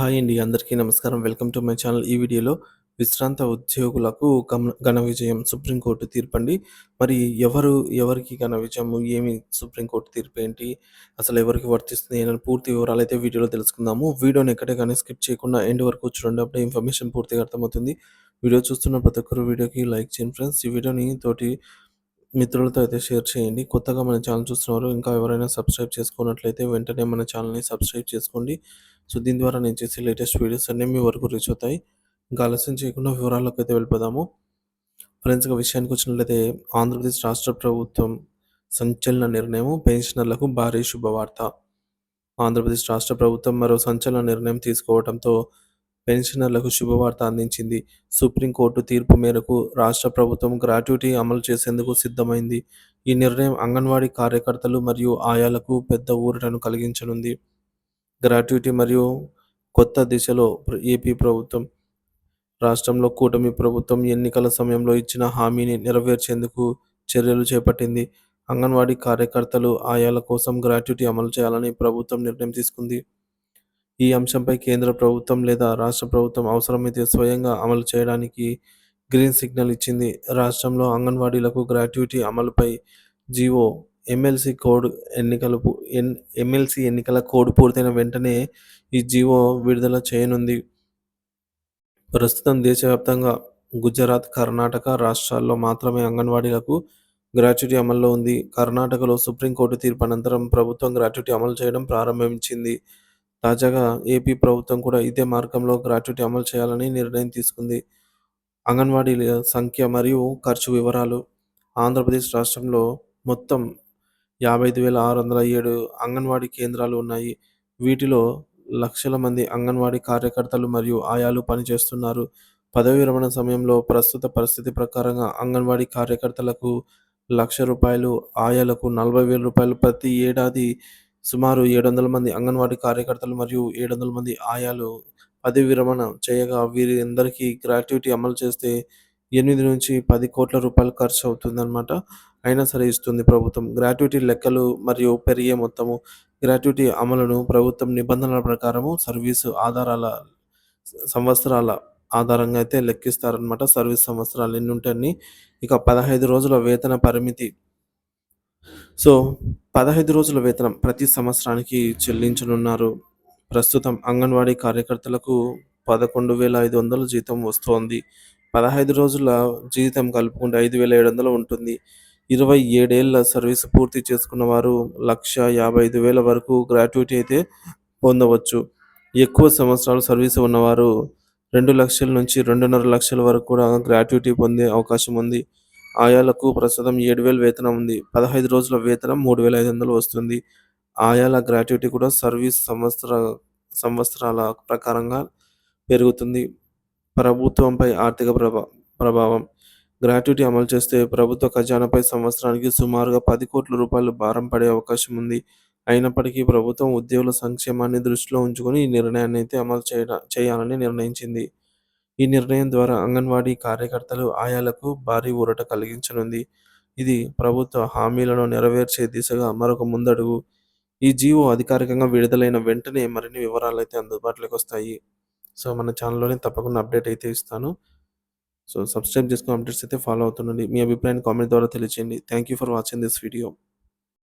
Hi అండి. అందరికీ నమస్కారం. Welcome to my channel. ఈ వీడియోలో విశ్రాంత ఉద్యోగులకు ఘన విజయం సుప్రీంకోర్టు తీర్పండి. మరి ఎవరికి ఘన విజయము? ఏమి సుప్రీంకోర్టు తీర్పేంటి? అసలు ఎవరికి వర్తిస్తుంది? అని పూర్తి వివరాలైతే వీడియోలో తెలుసుకుందాము. వీడియోని ఎక్కడ గాని స్కిప్ చేయకుండా ఎండ్ వరకు చూడండి. అప్పుడే ఇన్ఫర్మేషన్ పూర్తిగా అర్థమవుతుంది. వీడియో చూస్తున్న ప్రతి ఒక్కరు వీడియోకి లైక్ చేయండి ఫ్రెండ్స్. ఈ వీడియోని తోటి మిత్రులతో అయితే షేర్ చేయండి. కొత్తగా మన ఛానల్ చూస్తున్నవారు ఇంకా ఎవరైనా సబ్స్క్రైబ్ చేసుకున్నట్లయితే వెంటనే మన ఛానల్‌ని సబ్స్క్రైబ్ చేసుకోండి. సో, దీని ద్వారా నేను చేసే లేటెస్ట్ వీడియోస్ అన్నీ మీ వరకు రీచ్ అవుతాయి. ఇంకా ఆలస్యం చేయకుండా వివరాల్లోకైతే వెళ్ళిపోదాము. ఫ్రెండ్స్ ఇక విషయానికొచ్చినట్లయితే ఆంధ్రప్రదేశ్ రాష్ట్ర ప్రభుత్వం సంచలన నిర్ణయం పెన్షనర్లకు భారీ శుభవార్త. ఆంధ్రప్రదేశ్ రాష్ట్ర ప్రభుత్వం మరో సంచలన నిర్ణయం తీసుకోవడంతో పెన్షనర్లకు శుభవార్త అందించింది. సుప్రీంకోర్టు తీర్పు మేరకు రాష్ట్ర ప్రభుత్వం గ్రాట్యుటీ అమలు చేసేందుకు సిద్ధమైంది. ఈ నిర్ణయం అంగన్వాడీ కార్యకర్తలు మరియు ఆయాలకు పెద్ద ఊరటను కలిగించనుంది. గ్రాట్యుటీ మరియు కొత్త దిశలో ఏపీ ప్రభుత్వం రాష్ట్రంలో కూటమి ప్రభుత్వం ఎన్నికల సమయంలో ఇచ్చిన హామీని నెరవేర్చేందుకు చర్యలు చేపట్టింది. అంగన్వాడీ కార్యకర్తలు, ఆయాల కోసం గ్రాట్యుటీ అమలు చేయాలని ప్రభుత్వం నిర్ణయం తీసుకుంది. ఈ అంశంపై కేంద్ర ప్రభుత్వం లేదా రాష్ట్ర ప్రభుత్వం అవసరమైతే స్వయంగా అమలు చేయడానికి గ్రీన్ సిగ్నల్ ఇచ్చింది. రాష్ట్రంలో అంగన్వాడీలకు గ్రాట్యుటీ అమలుపై జీవో ఎమ్మెల్సీ కోడ్ ఎమ్మెల్సీ ఎన్నికల కోడ్ పూర్తయిన వెంటనే ఈ జీవో విడుదల చేయనుంది. ప్రస్తుతం దేశవ్యాప్తంగా గుజరాత్, కర్ణాటక రాష్ట్రాల్లో మాత్రమే అంగన్వాడీలకు గ్రాట్యుటీ అమల్లో ఉంది. కర్ణాటకలో సుప్రీంకోర్టు తీర్పు అనంతరం ప్రభుత్వం గ్రాట్యుటీ అమలు చేయడం ప్రారంభించింది. తాజాగా ఏపీ ప్రభుత్వం కూడా ఇదే మార్గంలో గ్రాట్యుటీ అమలు చేయాలని నిర్ణయం తీసుకుంది. అంగన్వాడీల సంఖ్య మరియు ఖర్చు వివరాలు. ఆంధ్రప్రదేశ్ రాష్ట్రంలో మొత్తం 55,607 అంగన్వాడీ కేంద్రాలు ఉన్నాయి. వీటిలో లక్షల మంది అంగన్వాడీ కార్యకర్తలు మరియు ఆయాలు పనిచేస్తున్నారు. పదవీ విరమణ సమయంలో ప్రస్తుత పరిస్థితి ప్రకారంగా అంగన్వాడీ కార్యకర్తలకు రూ. 1,00,000, ఆయాలకు రూ. 40,000 ప్రతి ఏడాది. సుమారు 700 మంది అంగన్వాడీ కార్యకర్తలు మరియు 700 మంది ఆయాలు పదవీ విరమణ చేయగా వీరందరికీ గ్రాట్యుటీ అమలు చేస్తే 8-10 కోట్ల రూపాయలు ఖర్చు అవుతుందన్నమాట. అయినా సరే ఇస్తుంది ప్రభుత్వం. గ్రాట్యుటీ లెక్కలు మరియు పెరిగే మొత్తము. గ్రాట్యుటీ అమలును ప్రభుత్వం నిబంధనల ప్రకారము సంవత్సరాల ఆధారంగా అయితే లెక్కిస్తారనమాట. సర్వీస్ సంవత్సరాలు ఎన్ని ఉంటే అన్ని. ఇక 15 రోజుల వేతన పరిమితి. సో, 15 రోజుల వేతనం ప్రతి సంవత్సరానికి చెల్లించనున్నారు. ప్రస్తుతం అంగన్వాడీ కార్యకర్తలకు 11,500 జీతం వస్తోంది. 15 రోజుల జీతం కలుపుకుంటే 5,700 ఉంటుంది. 27 ఏళ్ల సర్వీస్ పూర్తి చేసుకున్న వారు 1,55,000 వరకు గ్రాట్యుటీ అయితే పొందవచ్చు. ఎక్కువ సంవత్సరాలు సర్వీస్ ఉన్నవారు 2,00,000 నుంచి 2,50,000 వరకు కూడా గ్రాట్యుటీ పొందే అవకాశం ఉంది. ఆయాలకు ప్రస్తుతం 7,000 వేతనం ఉంది. 15 రోజుల వేతనం 3,500 వస్తుంది. ఆయాల గ్రాట్యుటీ కూడా సర్వీస్ సంవత్సరాల ప్రకారంగా పెరుగుతుంది. ప్రభుత్వంపై ఆర్థిక ప్రభావం. గ్రాట్యుటీ అమలు చేస్తే ప్రభుత్వ ఖజానాపై సంవత్సరానికి సుమారుగా 10 కోట్ల రూపాయలు భారం పడే అవకాశం ఉంది. అయినప్పటికీ ప్రభుత్వం ఉద్యోగుల సంక్షేమాన్ని దృష్టిలో ఉంచుకొని ఈ నిర్ణయాన్ని అయితే అమలు చేయాలని నిర్ణయించింది. ఈ నిర్ణయం ద్వారా అంగన్వాడీ కార్యకర్తలు, ఆయాలకు భారీ ఊరట కలిగించనుంది. ఇది ప్రభుత్వ హామీలను నెరవేర్చే దిశగా మరొక ముందడుగు. ఈ జీవో అధికారికంగా విడుదలైన వెంటనే మరిన్ని వివరాలైతే అందుబాటులోకి వస్తాయి. సో, మన ఛానల్‌లోనే తప్పకుండా అప్డేట్ అయితే ఇస్తాను. సో, సబ్స్క్రైబ్ చేసుకొని అప్డేట్స్ అయితే ఫాలో అవుతుండండి. మీ అభిప్రాయాన్ని కామెంట్ ద్వారా తెలియజేయండి. Thank you for watching this video.